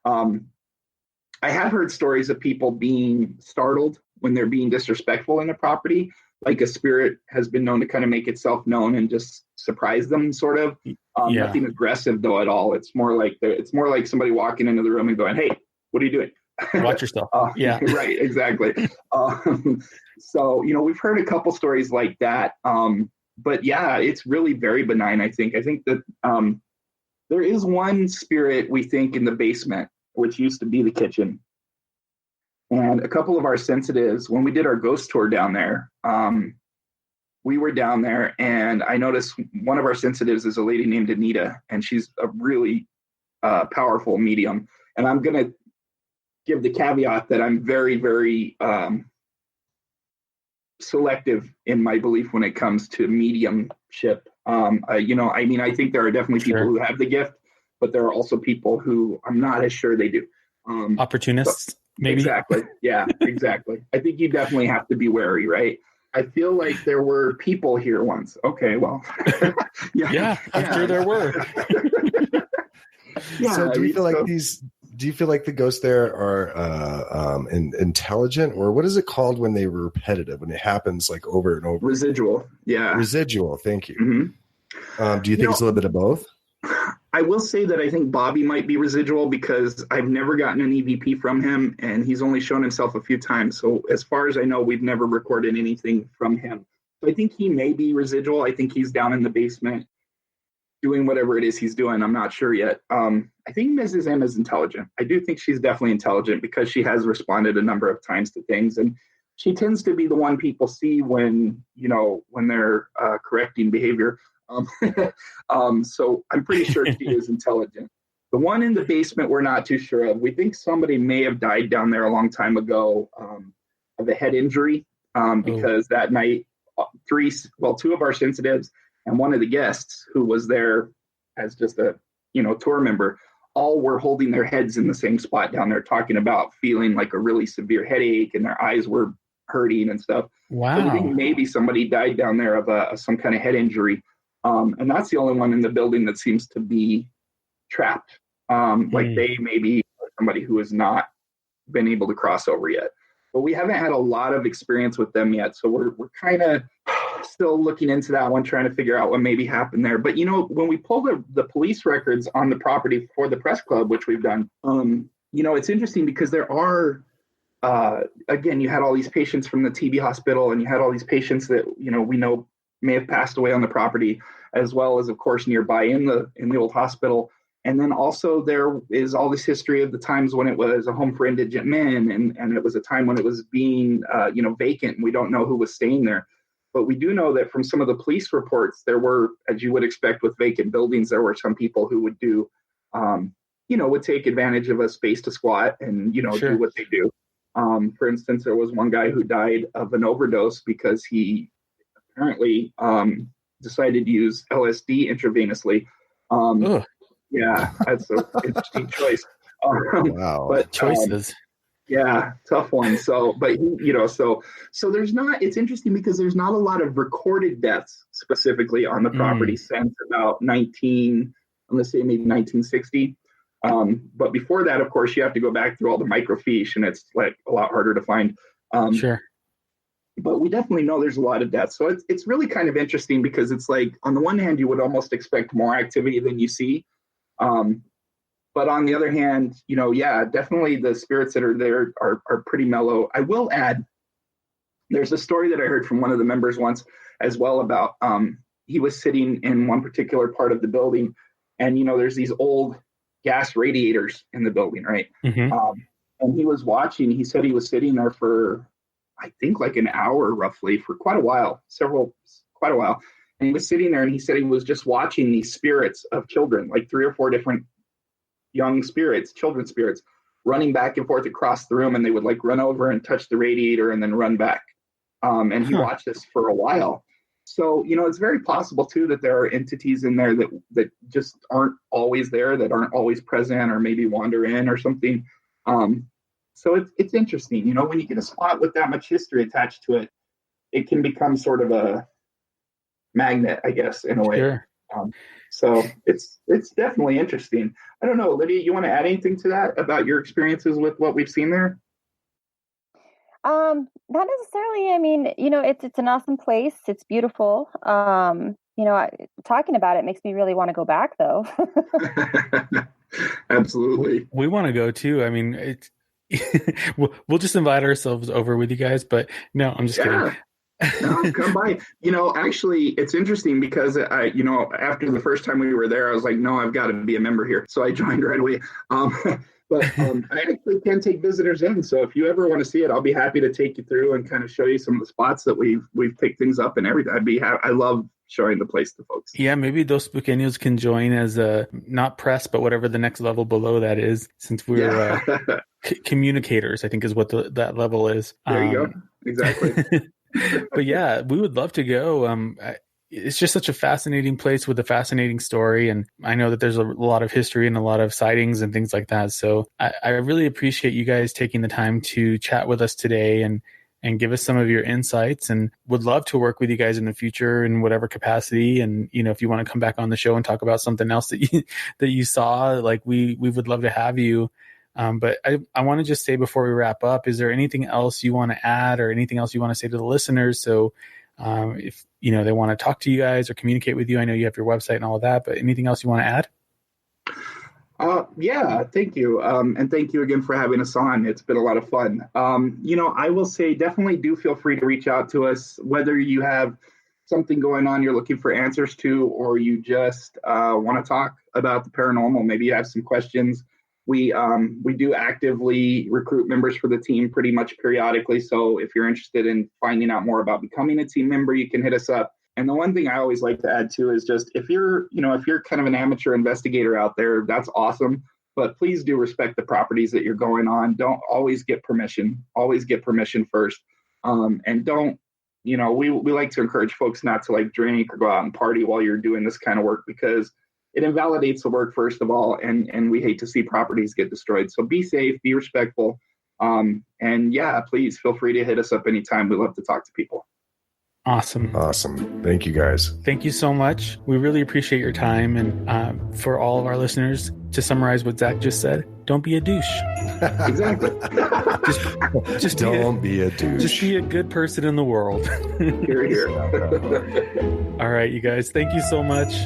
I have heard stories of people being startled when they're being disrespectful in the property. Like a spirit has been known to kind of make itself known and just surprise them, sort of. Nothing aggressive though at all. It's more like somebody walking into the room and going, "Hey, what are you doing? Watch yourself." Right, exactly. So we've heard a couple stories like that. But yeah, it's really very benign. I think that there is one spirit we think in the basement, which used to be the kitchen. And a couple of our sensitives, when we did our ghost tour down there, we were down there and I noticed one of our sensitives is a lady named Anita, and she's a really powerful medium. And I'm going to give the caveat that I'm very, very selective in my belief when it comes to mediumship. I think there are definitely people who have the gift, but there are also people who I'm not as sure they do. Opportunists, maybe. Exactly. Yeah, exactly. I think you definitely have to be wary, right? I feel like there were people here once. Okay, well. I'm sure there were. So do you feel like the ghosts there are intelligent, or what is it called when they were repetitive, when it happens like over and over? Residual. Yeah. Residual. Thank you. Mm-hmm. Do you think it's a little bit of both? I will say that I think Bobby might be residual because I've never gotten an EVP from him, and he's only shown himself a few times. So as far as I know, we've never recorded anything from him. So I think he may be residual. I think he's down in the basement doing whatever it is he's doing. I'm not sure yet. I think Mrs. M is intelligent. I do think she's definitely intelligent because she has responded a number of times to things, and she tends to be the one people see when they're correcting behavior. So I'm pretty sure she is intelligent. The one in the basement, we're not too sure of. We think somebody may have died down there a long time ago of a head injury because that night, two of our sensitives and one of the guests who was there as just a tour member, all were holding their heads in the same spot down there, talking about feeling like a really severe headache and their eyes were hurting and stuff. Wow. So we think maybe somebody died down there of some kind of head injury. And that's the only one in the building that seems to be trapped. Like they may be somebody who has not been able to cross over yet. But we haven't had a lot of experience with them yet. So we're kind of still looking into that one, trying to figure out what maybe happened there. But, when we pull the police records on the property for the press club, which we've done, it's interesting because there are, again, you had all these patients from the TB hospital and you had all these patients that, we know may have passed away on the property, as well as, of course, nearby in the old hospital. And then also there is all this history of the times when it was a home for indigent men, and it was a time when it was being, vacant, and we don't know who was staying there. But we do know that from some of the police reports, there were, as you would expect with vacant buildings, there were some people who would do, would take advantage of a space to squat and, do what they do. For instance, there was one guy who died of an overdose because he apparently decided to use LSD intravenously. Yeah, that's an interesting choice. Wow, but choices. Yeah, tough one. So, but so there's not. It's interesting because there's not a lot of recorded deaths specifically on the property since about let's say maybe 1960. But before that, of course, you have to go back through all the microfiche, and it's like a lot harder to find. Sure. But we definitely know there's a lot of deaths. So it's really kind of interesting because it's like, on the one hand, you would almost expect more activity than you see. But on the other hand, definitely the spirits that are there are pretty mellow. I will add, there's a story that I heard from one of the members once as well about he was sitting in one particular part of the building, and, there's these old gas radiators in the building, right? Mm-hmm. And he was watching. He said he was sitting there for, I think, like an hour roughly, for quite a while. And he was sitting there, and he said he was just watching these spirits of children, like 3 or 4 different young spirits, children spirits, running back and forth across the room, and they would like run over and touch the radiator and then run back. And he watched this for a while. So, it's very possible too that there are entities in there that just aren't always there, that aren't always present, or maybe wander in or something. So it's interesting, when you get a spot with that much history attached to it, it can become sort of a magnet, I guess, in a way. Sure. So it's definitely interesting. I don't know, Lydia, you want to add anything to that about your experiences with what we've seen there? Not necessarily. I mean, it's an awesome place. It's beautiful. Talking about it makes me really want to go back, though. Absolutely. We want to go too. I mean, we'll just invite ourselves over with you guys, but no, I'm just kidding. No, come by. Actually, it's interesting because after the first time we were there, I was like, no, I've got to be a member here. So I joined right away. But I actually can take visitors in. So if you ever want to see it, I'll be happy to take you through and kind of show you some of the spots that we've picked things up and everything. I love showing the place to folks. Yeah, maybe those Buqueños can join as not press, but whatever the next level below that is, since we're communicators, I think is what that level is. There you go. Exactly. But yeah, we would love to go. It's just such a fascinating place with a fascinating story. And I know that there's a lot of history and a lot of sightings and things like that. So I really appreciate you guys taking the time to chat with us today and give us some of your insights, and would love to work with you guys in the future in whatever capacity. And, if you want to come back on the show and talk about something else that you saw, like we would love to have you. But I want to just say before we wrap up, is there anything else you want to add or anything else you want to say to the listeners? So if they want to talk to you guys or communicate with you, I know you have your website and all of that, but anything else you want to add? Yeah, thank you. And thank you again for having us on. It's been a lot of fun. I will say definitely do feel free to reach out to us, whether you have something going on you're looking for answers to, or you just want to talk about the paranormal. Maybe you have some questions. We do actively recruit members for the team pretty much periodically. So if you're interested in finding out more about becoming a team member, you can hit us up. And the one thing I always like to add too is just if you're kind of an amateur investigator out there, that's awesome. But please do respect the properties that you're going on. Don't always get permission. Always get permission first. And don't, we like to encourage folks not to like drink or go out and party while you're doing this kind of work, because it invalidates the work, first of all, and we hate to see properties get destroyed. So be safe, be respectful. And yeah, please feel free to hit us up anytime. We love to talk to people. Awesome. Thank you, guys. Thank you so much. We really appreciate your time. And for all of our listeners, to summarize what Zach just said, don't be a douche. Exactly. just don't be a douche. Just be a good person in the world. Hear, hear. All right, you guys. Thank you so much.